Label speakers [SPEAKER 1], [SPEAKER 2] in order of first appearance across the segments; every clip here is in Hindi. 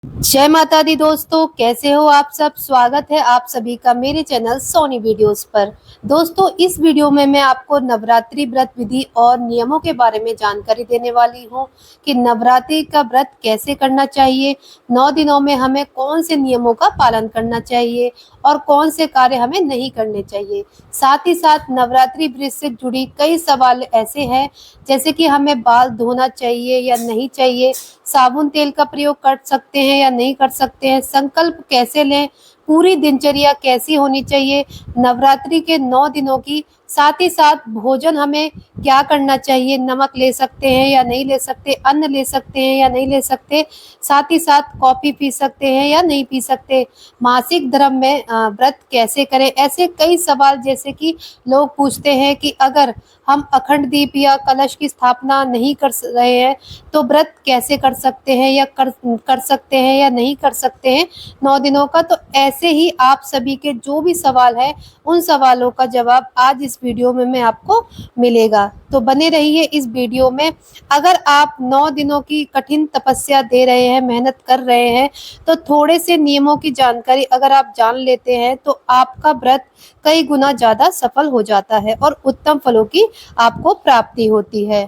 [SPEAKER 1] जय माता दी दोस्तों, कैसे हो आप सब। स्वागत है आप सभी का मेरे चैनल सोनी वीडियोस पर। दोस्तों, इस वीडियो में मैं आपको नवरात्रि व्रत विधि और नियमों के बारे में जानकारी देने वाली हूं कि नवरात्रि का व्रत कैसे करना चाहिए, 9 दिनों में हमें कौन से नियमों का पालन करना चाहिए और कौन से कार्य हमें नहीं करने चाहिए। साथ ही साथ नवरात्रि व्रत से जुड़ी कई सवाल ऐसे हैं, जैसे कि हमें बाल धोना चाहिए या नहीं चाहिए, साबुन तेल का प्रयोग कर सकते हैं या नहीं कर सकते हैं, संकल्प कैसे लें, पूरी दिनचर्या कैसी होनी चाहिए नवरात्रि के 9 दिनों की। साथ ही साथ भोजन हमें क्या करना चाहिए, नमक ले सकते हैं या नहीं ले सकते, अन्न ले सकते हैं या नहीं ले सकते, साथ ही साथ कॉफी पी सकते हैं या नहीं पी सकते, मासिक धर्म में व्रत कैसे करें। ऐसे कई सवाल जैसे कि लोग पूछते हैं कि अगर हम अखंड दीप या कलश की स्थापना नहीं कर रहे हैं तो व्रत कैसे कर सकते हैं या कर सकते हैं या नहीं कर सकते हैं 9 दिनों का। तो ऐसे ही आप सभी के जो भी सवाल है उन सवालों का जवाब आज इस वीडियो में मैं आपको मिलेगा, तो बने रहिए इस वीडियो में। अगर आप 9 दिनों की कठिन तपस्या दे रहे हैं, मेहनत कर रहे हैं, तो थोड़े से नियमों की जानकारी अगर आप जान लेते हैं तो आपका व्रत कई गुना ज्यादा सफल हो जाता है और उत्तम फलों की आपको प्राप्ति होती है।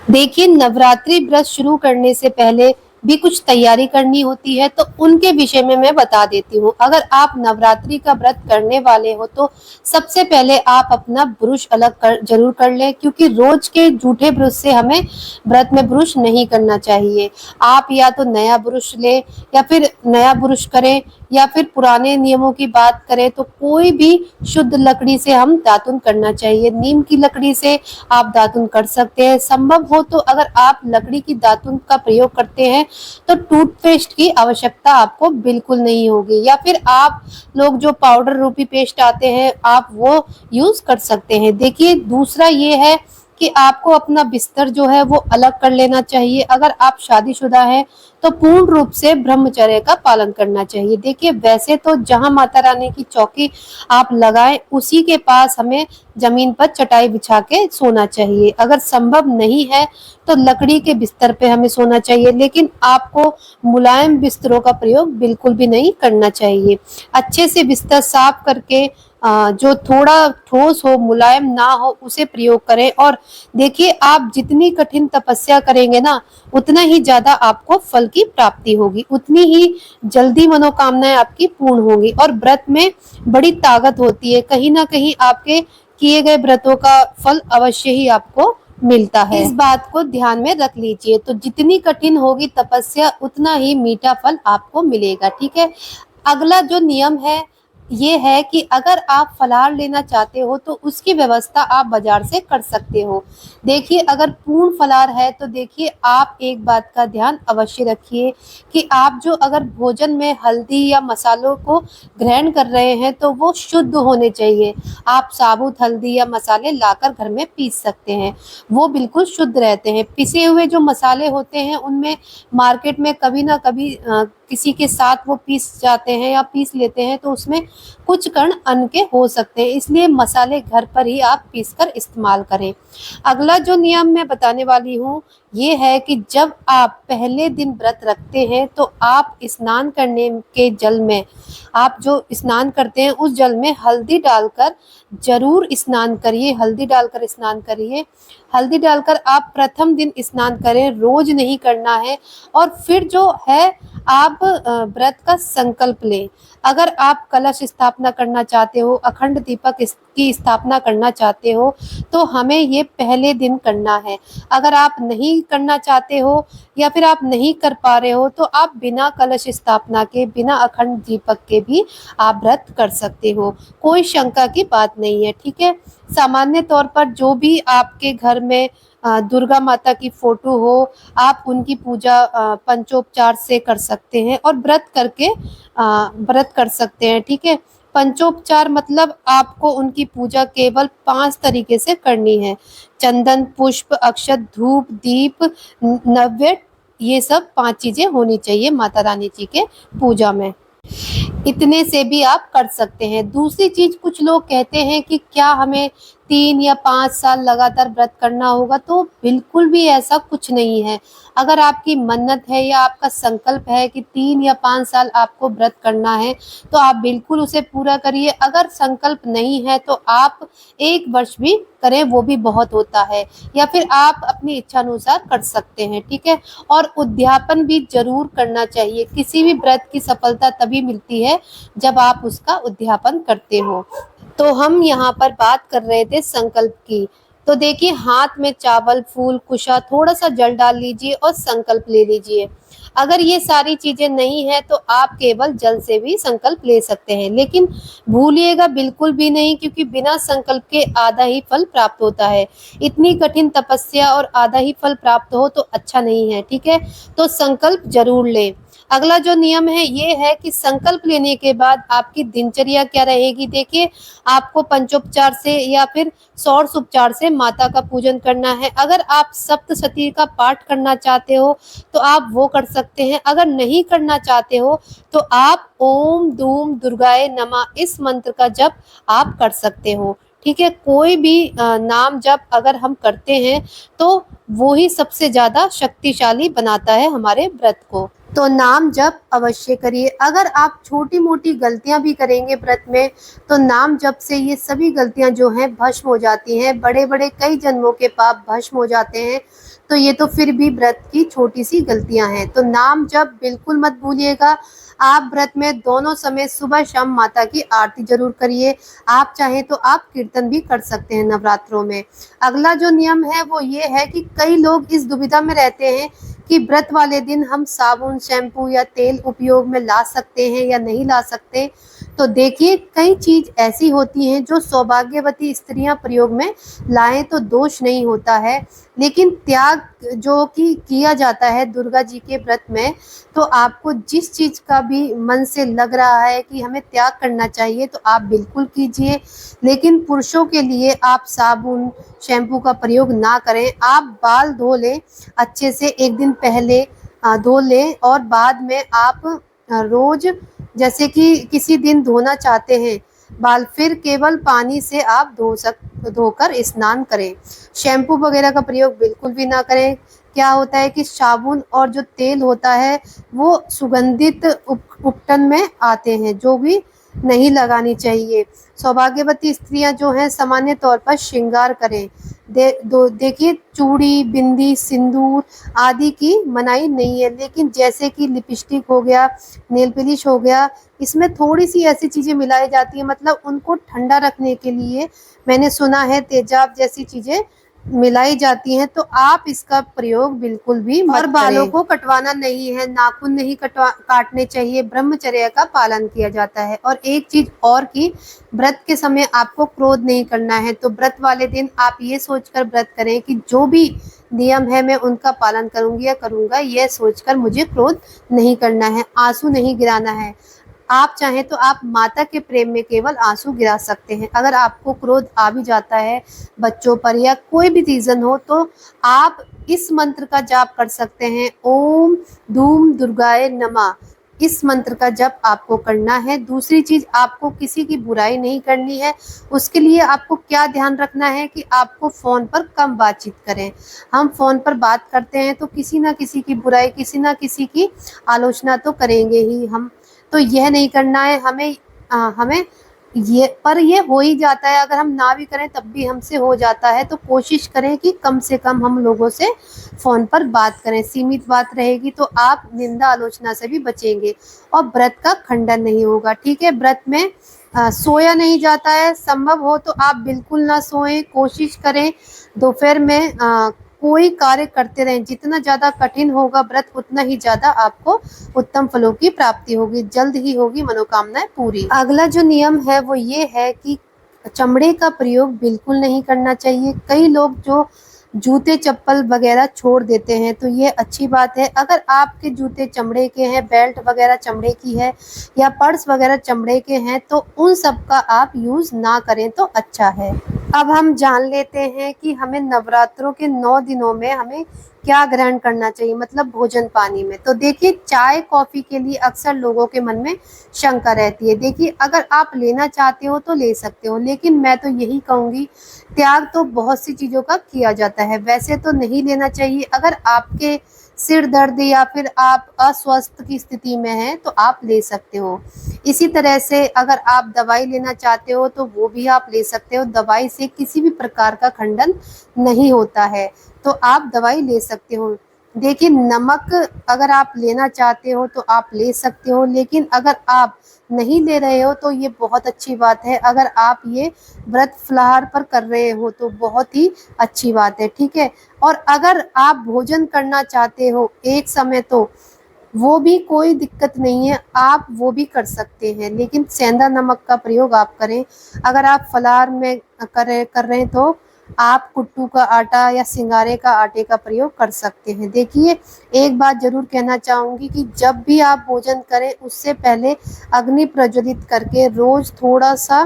[SPEAKER 1] देखिए, नवरात्रि व्रत शुरू करने से पहले भी कुछ तैयारी करनी होती है, तो उनके विषय में मैं बता देती हूँ। अगर आप नवरात्रि का व्रत करने वाले हो तो सबसे पहले आप अपना ब्रुश अलग जरूर कर लें, क्योंकि रोज के जूठे ब्रुश से हमें व्रत में ब्रुश नहीं करना चाहिए। आप या तो नया ब्रुश लें या फिर नया ब्रुश करें, या फिर पुराने नियमों की बात करें तो कोई भी शुद्ध लकड़ी से हम दातुन करना चाहिए। नीम की लकड़ी से आप दातुन कर सकते हैं। संभव हो तो अगर आप लकड़ी की दातुन का प्रयोग करते हैं तो टूथपेस्ट की आवश्यकता आपको बिल्कुल नहीं होगी, या फिर आप लोग जो पाउडर रूपी पेस्ट आते हैं आप वो यूज कर सकते हैं। देखिए, दूसरा ये है कि आपको अपना बिस्तर जो है वो अलग कर लेना चाहिए। अगर आप शादीशुदा हैं तो पूर्ण रूप से ब्रह्मचर्य का पालन करना चाहिए। देखिए, वैसे तो जहां माता रानी की चौकी आप लगाएं उसी के पास हमें जमीन पर चटाई बिछा के सोना चाहिए। अगर संभव नहीं है तो लकड़ी के बिस्तर पे हमें सोना चाहिए, लेकिन आपको मुलायम बिस्तरों का प्रयोग बिल्कुल भी नहीं करना चाहिए। अच्छे से बिस्तर साफ करके जो थोड़ा ठोस हो, मुलायम ना हो, उसे प्रयोग करें। और देखिए, आप जितनी कठिन तपस्या करेंगे ना उतना ही ज्यादा आपको फल की प्राप्ति होगी, उतनी ही जल्दी मनोकामनाएं आपकी पूर्ण होंगी। और व्रत में बड़ी ताकत होती है, कहीं ना कहीं आपके किए गए व्रतों का फल अवश्य ही आपको मिलता है। इस बात को ध्यान में रख लीजिए। तो जितनी कठिन होगी तपस्या उतना ही मीठा फल आपको मिलेगा, ठीक है। अगला जो नियम है ये है कि अगर आप फलाहार लेना चाहते हो तो उसकी व्यवस्था आप बाजार से कर सकते हो। देखिए, अगर पूर्ण फलाहार है तो देखिए, आप एक बात का ध्यान अवश्य रखिए कि आप जो अगर भोजन में हल्दी या मसालों को ग्रहण कर रहे हैं तो वो शुद्ध होने चाहिए। आप साबुत हल्दी या मसाले लाकर घर में पीस सकते हैं, वो बिल्कुल शुद्ध रहते हैं। पिसे हुए जो मसाले होते हैं उनमें मार्केट में कभी ना कभी किसी के साथ वो पीस जाते हैं या पीस लेते हैं तो उसमें कुछ कण अन्न के हो सकते हैं, इसलिए मसाले घर पर ही आप पीसकर इस्तेमाल करें। अगला जो नियम मैं बताने वाली हूँ ये है कि जब आप पहले दिन व्रत रखते हैं तो आप स्नान करने के जल में, आप जो स्नान करते हैं उस जल में हल्दी डालकर जरूर स्नान करिए। हल्दी डालकर स्नान करिए। हल्दी डालकर आप प्रथम दिन स्नान करें, रोज नहीं करना है। और फिर जो है आप व्रत का संकल्प लें। अगर आप कलश स्थापना करना चाहते हो, अखंड दीपक की स्थापना करना चाहते हो तो हमें ये पहले दिन करना है। अगर आप नहीं करना चाहते हो या फिर आप नहीं कर पा रहे हो तो आप बिना कलश स्थापना के, बिना अखंड दीपक के भी आप व्रत कर सकते हो, कोई शंका की बात नहीं है, ठीक है। सामान्य तौर पर जो भी आपके घर में दुर्गा माता की फोटो हो आप उनकी पूजा पंचोपचार से कर सकते हैं और व्रत करके व्रत कर सकते हैं, ठीक है। पंचोपचार मतलब आपको उनकी पूजा केवल 5 तरीके से करनी है। चंदन, पुष्प, अक्षत, धूप, दीप, नैवेद्य, ये सब 5 चीजें होनी चाहिए माता रानी जी के पूजा में। इतने से भी आप कर सकते हैं। दूसरी चीज, कुछ लोग कहते हैं कि क्या हमें 3 या 5 साल लगातार व्रत करना होगा, तो बिल्कुल भी ऐसा कुछ नहीं है। अगर आपकी मन्नत है या आपका संकल्प है कि 3 या 5 साल आपको व्रत करना है, तो आप बिल्कुल उसे पूरा करिए। अगर संकल्प नहीं है तो आप 1 वर्ष भी करें, वो भी बहुत होता है, या फिर आप अपनी इच्छानुसार कर सकते हैं, ठीक है। और उद्यापन भी जरूर करना चाहिए। किसी भी व्रत की सफलता तभी मिलती है जब आप उसका उद्यापन करते हो। तो हम यहाँ पर बात कर रहे थे संकल्प की। तो देखिए, हाथ में चावल, फूल, कुशा, थोड़ा सा जल डाल लीजिए और संकल्प ले लीजिए। अगर ये सारी चीजें नहीं है तो आप केवल जल से भी संकल्प ले सकते हैं, लेकिन भूलिएगा बिल्कुल भी नहीं, क्योंकि बिना संकल्प के आधा ही फल प्राप्त होता है। इतनी कठिन तपस्या और आधा ही फल प्राप्त हो तो अच्छा नहीं है, ठीक है। तो संकल्प जरूर लें। अगला जो नियम है ये है कि संकल्प लेने के बाद आपकी दिनचर्या क्या रहेगी। देखिए, आपको पंचोपचार से या फिर षोडश उपचार से माता का पूजन करना है। अगर आप सप्तशती का पाठ करना चाहते हो तो आप वो कर सकते हैं। अगर नहीं करना चाहते हो तो आप ओम धूम दुर्गाए नमः इस मंत्र का जप आप कर सकते हो, ठीक है। कोई भी नाम जप अगर हम करते हैं तो वो ही सबसे ज्यादा शक्तिशाली बनाता है हमारे व्रत को। तो नाम जप अवश्य करिए। अगर आप छोटी मोटी गलतियां भी करेंगे व्रत में, तो नाम जप से ये सभी गलतियां जो हैं भस्म हो जाती हैं। बड़े बड़े कई जन्मों के पाप भस्म हो जाते हैं। तो ये तो फिर भी व्रत की छोटी सी गलतियां हैं। तो नाम जप बिल्कुल मत भूलिएगा। आप व्रत में दोनों समय सुबह शाम माता की आरती जरूर करिए। आप चाहें तो आप कीर्तन भी कर सकते हैं नवरात्रों में। अगला जो नियम है वो ये है कि कई लोग इस दुविधा में रहते हैं कि व्रत वाले दिन हम साबुन, शैम्पू या तेल उपयोग में ला सकते हैं या नहीं ला सकते। तो देखिए, कई चीज ऐसी होती हैं जो सौभाग्यवती स्त्रियां प्रयोग में लाएं तो दोष नहीं होता है, लेकिन त्याग जो कि किया जाता है दुर्गा जी के व्रत में, तो आपको जिस चीज का भी मन से लग रहा है कि हमें त्याग करना चाहिए तो आप बिल्कुल कीजिए। लेकिन पुरुषों के लिए आप साबुन, शैम्पू का प्रयोग ना करें। आप बाल धो लें अच्छे से, एक दिन पहले धो लें, और बाद में आप रोज, जैसे कि किसी दिन धोना चाहते हैं बाल, फिर केवल पानी से आप धोकर स्नान करें। शैम्पू वगैरह का प्रयोग बिल्कुल भी ना करें। क्या होता है कि साबुन और जो तेल होता है वो सुगंधित उपटन में आते हैं, जो भी नहीं लगानी चाहिए। सौभाग्यवती स्त्रियां जो हैं सामान्य तौर पर श्रृंगार करें। देखिए, चूड़ी, बिंदी, सिंदूर आदि की मनाही नहीं है, लेकिन जैसे कि लिपस्टिक हो गया, नेल पॉलिश हो गया, इसमें थोड़ी सी ऐसी चीजें मिलाई जाती है, मतलब उनको ठंडा रखने के लिए मैंने सुना है तेजाब जैसी चीजें मिलाई जाती हैं। तो आप इसका प्रयोग बिल्कुल भी मत करें। और बालों को कटवाना नहीं है, नाखून नहीं काटने चाहिए, ब्रह्मचर्य का पालन किया जाता है। और एक चीज और की, व्रत के समय आपको क्रोध नहीं करना है। तो व्रत वाले दिन आप ये सोचकर व्रत करें कि जो भी नियम है मैं उनका पालन करूंगी या करूंगा, यह सोचकर मुझे क्रोध नहीं करना है, आंसू नहीं गिराना है। आप चाहें तो आप माता के प्रेम में केवल आंसू गिरा सकते हैं। अगर आपको क्रोध आ भी जाता है बच्चों पर या कोई भी रीजन हो, तो आप इस मंत्र का जाप कर सकते हैं, ओम धूम दुर्गाए नमः। इस मंत्र का जप आपको करना है। दूसरी चीज, आपको किसी की बुराई नहीं करनी है। उसके लिए आपको क्या ध्यान रखना है कि आपको फोन पर कम बातचीत करें। हम फोन पर बात करते हैं तो किसी ना किसी की बुराई, किसी ना किसी की आलोचना तो करेंगे ही हम। तो यह नहीं करना है हमें। हमें ये हो ही जाता है, अगर हम ना भी करें तब भी हमसे हो जाता है। तो कोशिश करें कि कम से कम हम लोगों से फोन पर बात करें। सीमित बात रहेगी तो आप निंदा आलोचना से भी बचेंगे और व्रत का खंडन नहीं होगा, ठीक है। व्रत में सोया नहीं जाता है। संभव हो तो आप बिल्कुल ना सोएं, कोशिश करें दोपहर में कोई कार्य करते रहें। जितना ज्यादा कठिन होगा व्रत, उतना ही ज्यादा आपको उत्तम फलों की प्राप्ति होगी, जल्द ही होगी मनोकामनाएं पूरी। अगला जो नियम है वो ये है कि चमड़े का प्रयोग बिल्कुल नहीं करना चाहिए। कई लोग जो जूते चप्पल वगैरह छोड़ देते हैं, तो ये अच्छी बात है। अगर आपके जूते चमड़े के हैं, बेल्ट वगैरह चमड़े की है या पर्स वगैरह चमड़े के हैं, तो उन सब का आप यूज ना करें तो अच्छा है। अब हम जान लेते हैं कि हमें नवरात्रों के 9 दिनों में हमें क्या ग्रहण करना चाहिए, मतलब भोजन पानी में। तो देखिए, चाय कॉफी के लिए अक्सर लोगों के मन में शंका रहती है। देखिए, अगर आप लेना चाहते हो तो ले सकते हो, लेकिन मैं तो यही कहूंगी, त्याग तो बहुत सी चीजों का किया जाता है, वैसे तो नहीं लेना चाहिए। अगर आपके सिर दर्द या फिर आप अस्वस्थ की स्थिति में हैं तो आप ले सकते हो। इसी तरह से अगर आप दवाई लेना चाहते हो तो वो भी आप ले सकते हो। दवाई से किसी भी प्रकार का खंडन नहीं होता है, तो आप दवाई ले सकते हो। देखिए, नमक अगर आप लेना चाहते हो तो आप ले सकते हो, लेकिन अगर आप नहीं ले रहे हो तो ये बहुत अच्छी बात है। अगर आप ये व्रत फलाहार पर कर रहे हो तो बहुत ही अच्छी बात है, ठीक है। और अगर आप भोजन करना चाहते हो एक समय तो वो भी कोई दिक्कत नहीं है, आप वो भी कर सकते हैं, लेकिन सेंधा नमक का प्रयोग आप करें। अगर आप फलाहार में कर रहे हैं तो आप कुट्टू का आटा या सिंगारे का आटे का प्रयोग कर सकते हैं। देखिए, एक बात जरूर कहना चाहूँगी कि जब भी आप भोजन करें उससे पहले अग्नि प्रज्वलित करके रोज थोड़ा सा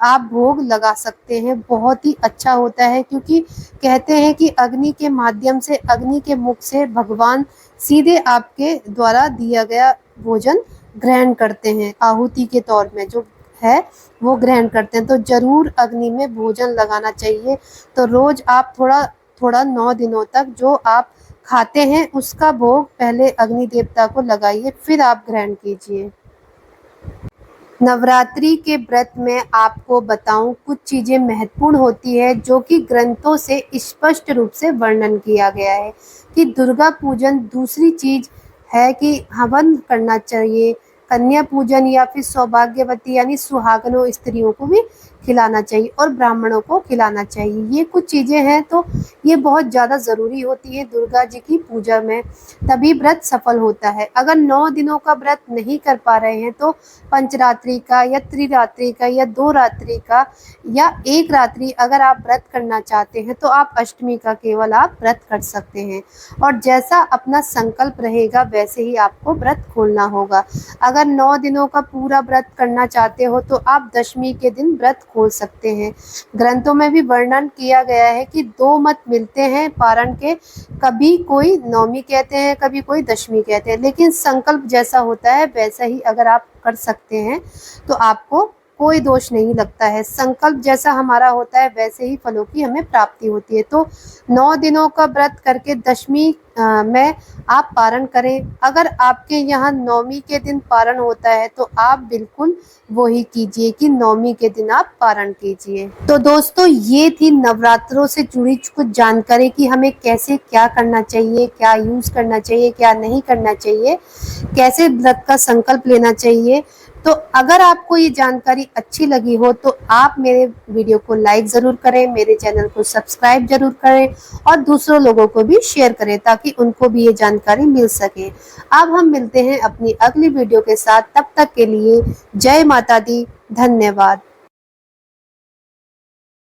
[SPEAKER 1] आप भोग लगा सकते हैं, बहुत ही अच्छा होता है। क्योंकि कहते हैं कि अग्नि के माध्यम से, अग्नि के मुख से भगवान सीधे आपके द्वारा दिया गया भोजन ग्रहण करते हैं, आहुति के तौर में जो है वो ग्रहण करते हैं। तो जरूर अग्नि में भोजन लगाना चाहिए। तो रोज आप थोड़ा थोड़ा 9 दिनों तक जो आप खाते हैं उसका भोग पहले अग्नि देवता को लगाइए, फिर आप ग्रहण कीजिए। नवरात्रि के व्रत में आपको बताऊं, कुछ चीजें महत्वपूर्ण होती है जो कि ग्रंथों से स्पष्ट रूप से वर्णन किया गया है कि दुर्गा पूजन। दूसरी चीज है कि हवन करना चाहिए, कन्या पूजन या फिर सौभाग्यवती यानी सुहागनों स्त्रियों को भी खिलाना चाहिए और ब्राह्मणों को खिलाना चाहिए। ये कुछ चीजें हैं, तो ये बहुत ज्यादा जरूरी होती है दुर्गा जी की पूजा में, तभी व्रत सफल होता है। अगर 9 दिनों का व्रत नहीं कर पा रहे हैं तो पंचरात्रि का या त्रिरात्रि का या 2 रात्रि का या 1 रात्रि अगर आप व्रत करना चाहते हैं तो आप अष्टमी का केवल आप व्रत कर सकते हैं। और जैसा अपना संकल्प रहेगा वैसे ही आपको व्रत खोलना होगा। अगर 9 दिनों का पूरा व्रत करना चाहते हो तो आप दशमी के दिन व्रत खोल सकते हैं। ग्रंथों में भी वर्णन किया गया है कि 2 मत मिलते हैं पारण के, कभी कोई नौमी कहते हैं, कभी कोई दशमी कहते हैं, लेकिन संकल्प जैसा होता है वैसा ही अगर आप कर सकते हैं तो आपको कोई दोष नहीं लगता है। संकल्प जैसा हमारा होता है वैसे ही फलों की हमें प्राप्ति होती है। तो 9 दिनों का व्रत करके दशमी में आप पारण करें। अगर आपके यहाँ नौमी के दिन पारण होता है तो आप बिल्कुल वही कीजिए कि नौमी के दिन आप पारण कीजिए। तो दोस्तों, ये थी नवरात्रों से जुड़ी कुछ जानकारी कि हमें कैसे क्या करना चाहिए, क्या यूज करना चाहिए, क्या नहीं करना चाहिए, कैसे व्रत का संकल्प लेना चाहिए। तो अगर आपको ये जानकारी अच्छी लगी हो तो आप मेरे वीडियो को लाइक ज़रूर करें, मेरे चैनल को सब्सक्राइब जरूर करें और दूसरों लोगों को भी शेयर करें ताकि उनको भी ये जानकारी मिल सके। अब हम मिलते हैं अपनी अगली वीडियो के साथ, तब तक के लिए जय माता दी, धन्यवाद।